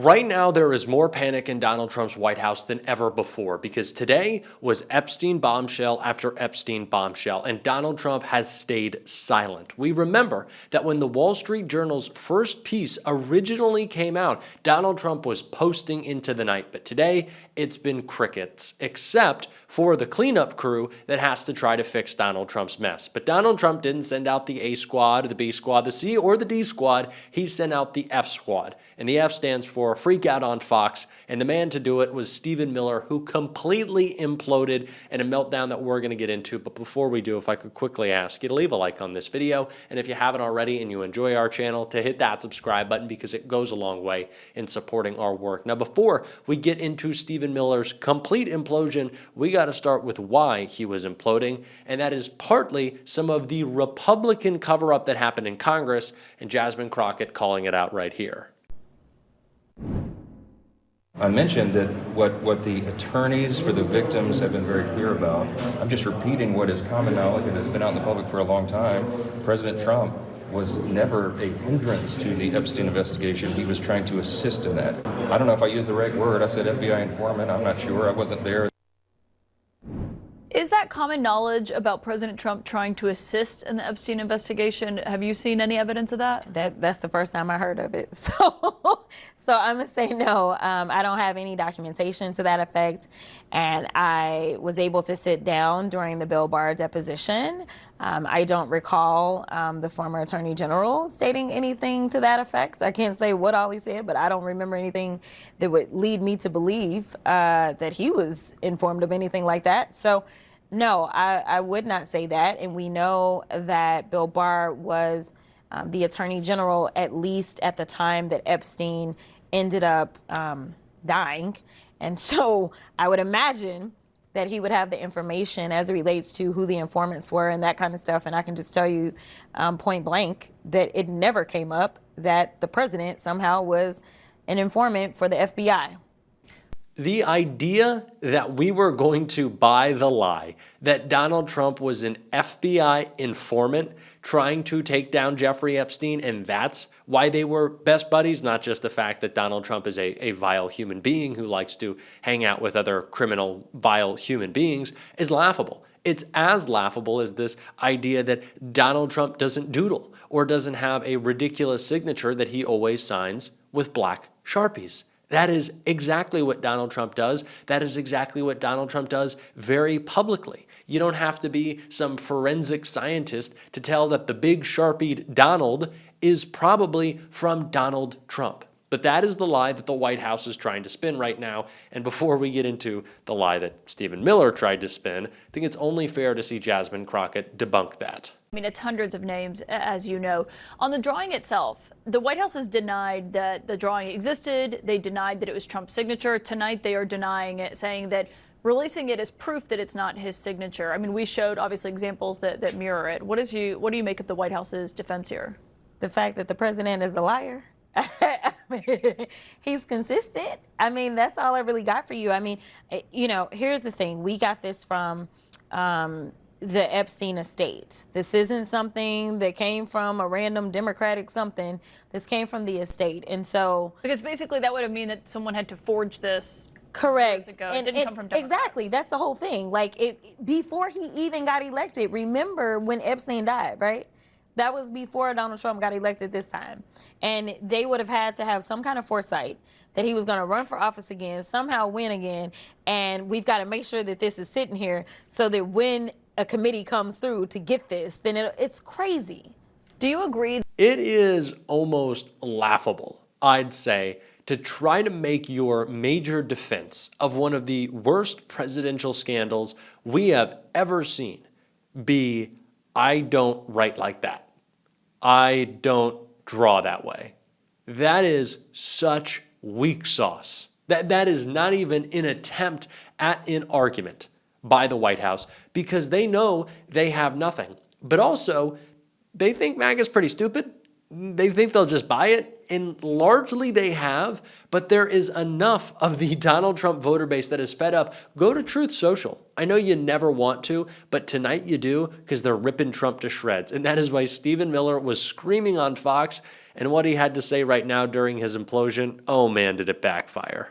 Right now, there is more panic in Donald Trump's White House than ever before because today was Epstein bombshell after Epstein bombshell, and Donald Trump has stayed silent. We remember that when the Wall Street Journal's first piece originally came out, Donald Trump was posting into the night, but today it's been crickets, except for the cleanup crew that has to try to fix Donald Trump's mess. But Donald Trump didn't send out the A squad, the B squad, the C, or the D squad. He sent out the F squad, and the F stands for Freak Out on Fox, and the man to do it was Stephen Miller, who completely imploded in a meltdown that we're going to get into. But before we do, if I could quickly ask you to leave a like on this video, and if you haven't already and you enjoy our channel, to hit that subscribe button because it goes a long way in supporting our work. Now, before we get into Stephen Miller's complete implosion, we got to start with why he was imploding, and that is partly some of the Republican cover-up that happened in Congress, and Jasmine Crockett calling it out right here. I mentioned that what the attorneys for the victims have been very clear about. I'm just repeating what is common knowledge and has been out in the public for a long time. President Trump was never a hindrance to the Epstein investigation. He was trying to assist in that. I don't know if I used the right word. I said FBI informant. I'm not sure. I wasn't there. Is that common knowledge about President Trump trying to assist in the Epstein investigation? Have you seen any evidence of that? That's the first time I heard of it. So I'm going to say no. I don't have any documentation to that effect. And I was able to sit down during the Bill Barr deposition. I don't recall the former Attorney General stating anything to that effect. I can't say what all he said, but I don't remember anything that would lead me to believe that he was informed of anything like that. So no, I would not say that. And we know that Bill Barr was the Attorney General, at least at the time that Epstein ended up dying. And so I would imagine that he would have the information as it relates to who the informants were and that kind of stuff. And I can just tell you point blank that it never came up that the president somehow was an informant for the FBI. The idea that we were going to buy the lie that Donald Trump was an FBI informant trying to take down Jeffrey Epstein, and that's why they were best buddies, not just the fact that Donald Trump is a vile human being who likes to hang out with other criminal, vile human beings, is laughable. It's as laughable as this idea that Donald Trump doesn't doodle or doesn't have a ridiculous signature that he always signs with black Sharpies. That is exactly what Donald Trump does. That is exactly what Donald Trump does very publicly. You don't have to be some forensic scientist to tell that the big Sharpied Donald is probably from Donald Trump. But that is the lie that the White House is trying to spin right now. And before we get into the lie that Stephen Miller tried to spin, I think it's only fair to see Jasmine Crockett debunk that. I mean, it's hundreds of names, as you know. On the drawing itself, the White House has denied that the drawing existed. They denied that it was Trump's signature. Tonight, they are denying it, saying that releasing it is proof that it's not his signature. I mean, we showed, obviously, examples that mirror it. What do you make of the White House's defense here? The fact that the president is a liar. He's consistent. I mean, that's all I really got for you. I mean, you know, here's the thing. We got this from the Epstein estate. This isn't something that came from a random Democratic something. This came from the estate. And so, because basically that would have mean that someone had to forge this. Correct. Years ago. It didn't come from Democrats. Exactly. That's the whole thing. Like, before he even got elected, remember when Epstein died, right? That was before Donald Trump got elected this time. And they would have had to have some kind of foresight that he was going to run for office again, somehow win again. And we've got to make sure that this is sitting here so that when a committee comes through to get this, then it's crazy. Do you agree? It is almost laughable, I'd say, to try to make your major defense of one of the worst presidential scandals we have ever seen be, I don't write like that. I don't draw that way. That is such weak sauce. That is not even an attempt at an argument by the White House because they know they have nothing. But also, they think MAGA's pretty stupid. they think they'll just buy it, and largely they have, but there is enough of the Donald Trump voter base that is fed up. Go to Truth Social. I know you never want to, but tonight you do because they're ripping Trump to shreds. And that is why Stephen Miller was screaming on Fox, and what he had to say right now during his implosion, oh man, did it backfire.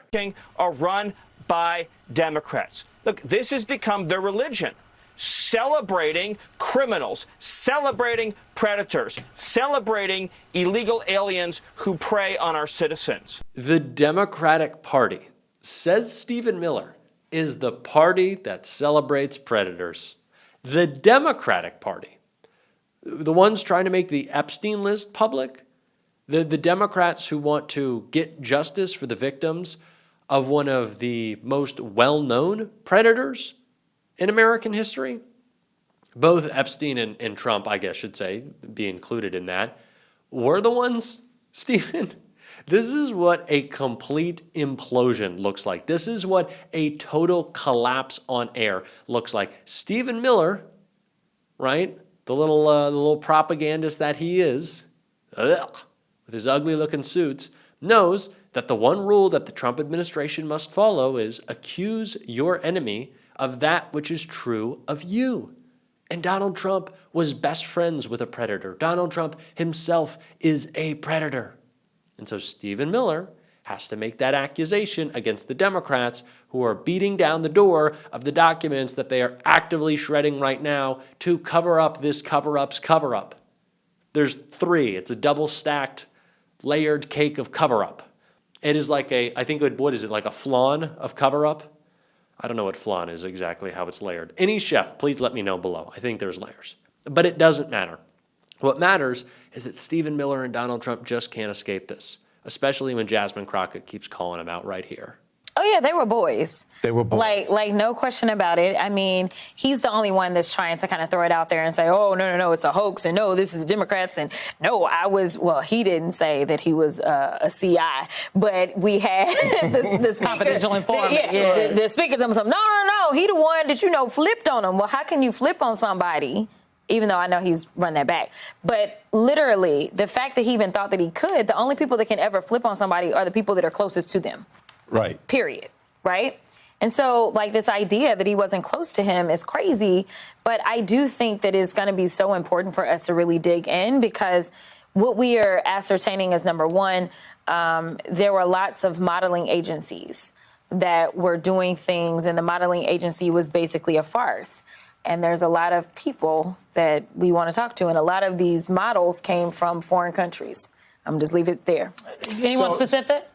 Are run by Democrats. Look, this has become their religion. Celebrating criminals, celebrating predators, celebrating illegal aliens who prey on our citizens. The Democratic Party, says Stephen Miller, is the party that celebrates predators. The Democratic Party, the ones trying to make the Epstein list public, the Democrats who want to get justice for the victims of one of the most well-known predators in American history, both Epstein and Trump, I guess should say, be included in that, were the ones, Stephen. This is what a complete implosion looks like. This is what a total collapse on air looks like. Stephen Miller, right, the little propagandist that he is, with his ugly-looking suits, knows that the one rule that the Trump administration must follow is accuse your enemy of that which is true of you. And Donald Trump was best friends with a predator. Donald Trump himself is a predator. And so Stephen Miller has to make that accusation against the Democrats who are beating down the door of the documents that they are actively shredding right now to cover up this cover-up's cover-up. There's three. It's a double-stacked, layered cake of cover-up. It is like like a flan of cover-up? I don't know what flan is exactly, how it's layered. Any chef, please let me know below. I think there's layers. But it doesn't matter. What matters is that Stephen Miller and Donald Trump just can't escape this, especially when Jasmine Crockett keeps calling him out right here. Oh, yeah, they were boys. They were boys. Like no question about it. I mean, he's the only one that's trying to kind of throw it out there and say, oh, no, it's a hoax. And no, this is Democrats. And no, he didn't say that he was a CI. But we had the speaker. Confidential informant. The speaker told me something. No. He the one that, flipped on him. Well, how can you flip on somebody? Even though I know he's run that back. But literally, the fact that he even thought that he could, the only people that can ever flip on somebody are the people that are closest to them. Right. Period. Right? And so, this idea that he wasn't close to him is crazy. But I do think that it's going to be so important for us to really dig in, because what we are ascertaining is, number one, there were lots of modeling agencies that were doing things, and the modeling agency was basically a farce. And there's a lot of people that we want to talk to, and a lot of these models came from foreign countries. I'm going to just leave it there. Anyone specific?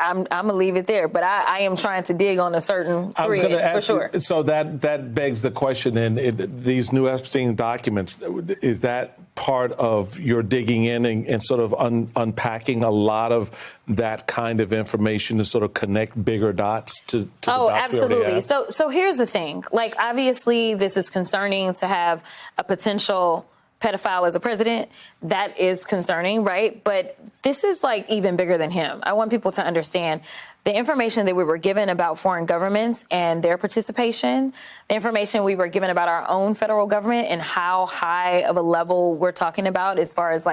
I'm going to leave it there, but I am trying to dig on a certain thread, for sure. So that begs the question, and these new Epstein documents, is that part of your digging in and sort of unpacking a lot of that kind of information to sort of connect bigger dots to the dots we already absolutely. have? So here's the thing. Obviously, this is concerning to have a potential pedophile as a president. That is concerning, right? But this is even bigger than him. I want people to understand the information that we were given about foreign governments and their participation, the information we were given about our own federal government and how high of a level we're talking about as far as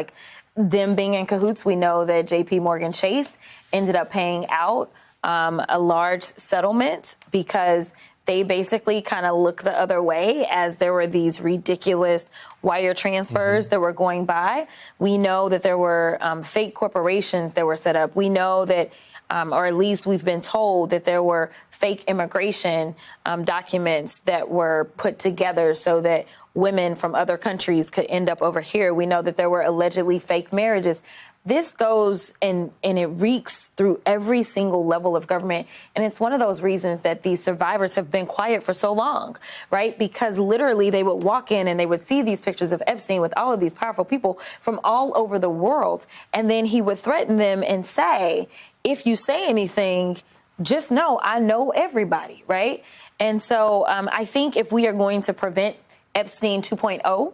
them being in cahoots. We know that JP Morgan Chase ended up paying out a large settlement because they basically kind of looked the other way as there were these ridiculous wire transfers that were going by. We know that there were fake corporations that were set up. We know that, or at least we've been told that there were fake immigration documents that were put together so that women from other countries could end up over here. We know that there were allegedly fake marriages. This goes and it reeks through every single level of government. And it's one of those reasons that these survivors have been quiet for so long, right? Because literally they would walk in and they would see these pictures of Epstein with all of these powerful people from all over the world. And then he would threaten them and say, if you say anything, just know I know everybody, right? And so I think if we are going to prevent Epstein 2.0,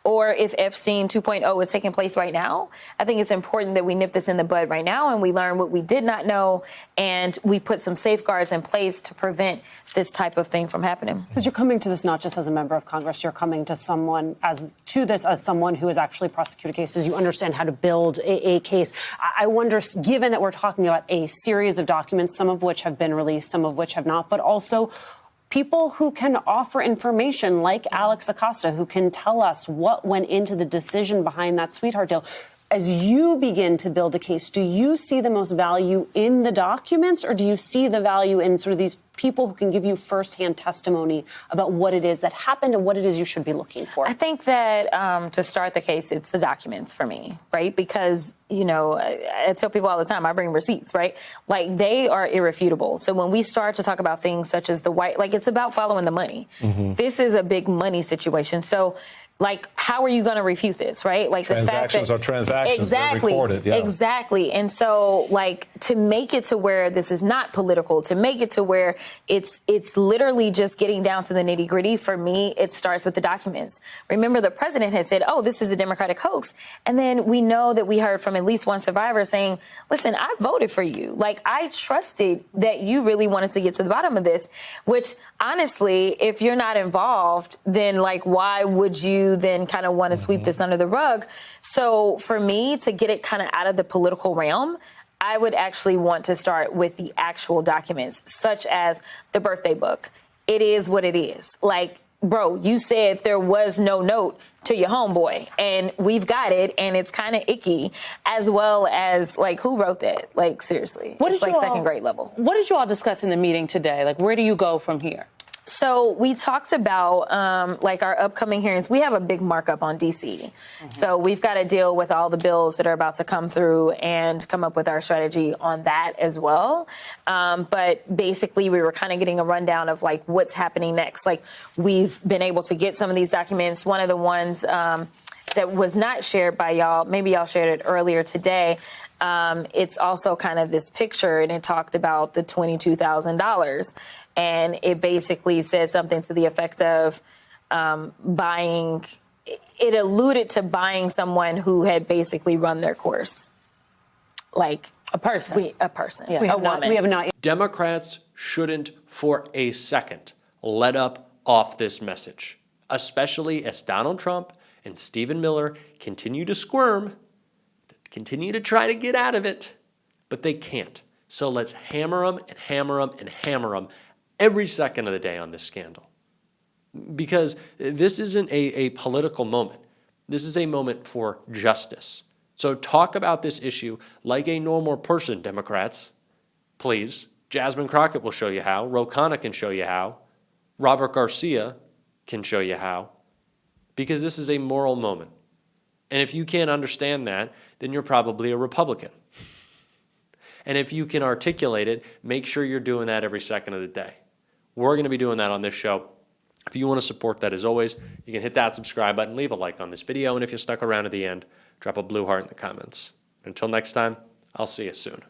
or if Epstein 2.0 is taking place right now, I think it's important that we nip this in the bud right now and we learn what we did not know and we put some safeguards in place to prevent this type of thing from happening. Because you're coming to this not just as a member of Congress, you're coming to someone as someone who has actually prosecuted cases. You understand how to build a case. I wonder, given that we're talking about a series of documents, some of which have been released, some of which have not, but also people who can offer information like Alex Acosta, who can tell us what went into the decision behind that sweetheart deal. As you begin to build a case, do you see the most value in the documents, or do you see the value in sort of these people who can give you firsthand testimony about what it is that happened and what it is you should be looking for? I think that to start the case, it's the documents for me, right? Because, you know, I tell people all the time, I bring receipts, right? Like, they are irrefutable. So when we start to talk about things such as it's about following the money. Mm-hmm. This is a big money situation. So, like, how are you going to refute this, right? Like, transactions the are fact that, transactions. exactly, They're recorded. Yeah. Exactly. And so, like, to make it to where this is not political, to make it to where it's literally just getting down to the nitty gritty, for me, it starts with the documents. Remember, the president has said, oh, this is a Democratic hoax. And then we know that we heard from at least one survivor saying, listen, I voted for you. Like, I trusted that you really wanted to get to the bottom of this, which honestly, if you're not involved, then, like, why would you then kind of want to sweep this under the rug? So for me to get it kind of out of the political realm, I would actually want to start with the actual documents, such as the birthday book. It is what it is. Like, bro, you said there was no note to your homeboy, and we've got it, and it's kind of icky, as well as, like, who wrote that? Like, seriously. It's like second grade level. What did you all discuss in the meeting today? Like, where do you go from here? So we talked about, like, our upcoming hearings. We have a big markup on D.C. Mm-hmm. So we've got to deal with all the bills that are about to come through and come up with our strategy on that as well. But basically, we were kind of getting a rundown of, like, what's happening next. Like, we've been able to get some of these documents. One of the ones that was not shared by y'all, maybe y'all shared it earlier today, it's also kind of this picture, and it talked about the $22,000. And it basically says something to the effect of buying. It alluded to buying someone who had basically run their course. Like a person. A person. Yeah. A woman. We have not. Democrats shouldn't for a second let up off this message, especially as Donald Trump and Stephen Miller continue to squirm, continue to try to get out of it, but they can't. So let's hammer them and hammer them and hammer them every second of the day on this scandal. Because this isn't a political moment. This is a moment for justice. So talk about this issue like a normal person, Democrats. Please. Jasmine Crockett will show you how. Ro Khanna can show you how. Robert Garcia can show you how. Because this is a moral moment. And if you can't understand that, then you're probably a Republican. And if you can articulate it, make sure you're doing that every second of the day. We're going to be doing that on this show. If you want to support that, as always, you can hit that subscribe button, leave a like on this video, and if you stuck around to the end, drop a blue heart in the comments. Until next time, I'll see you soon.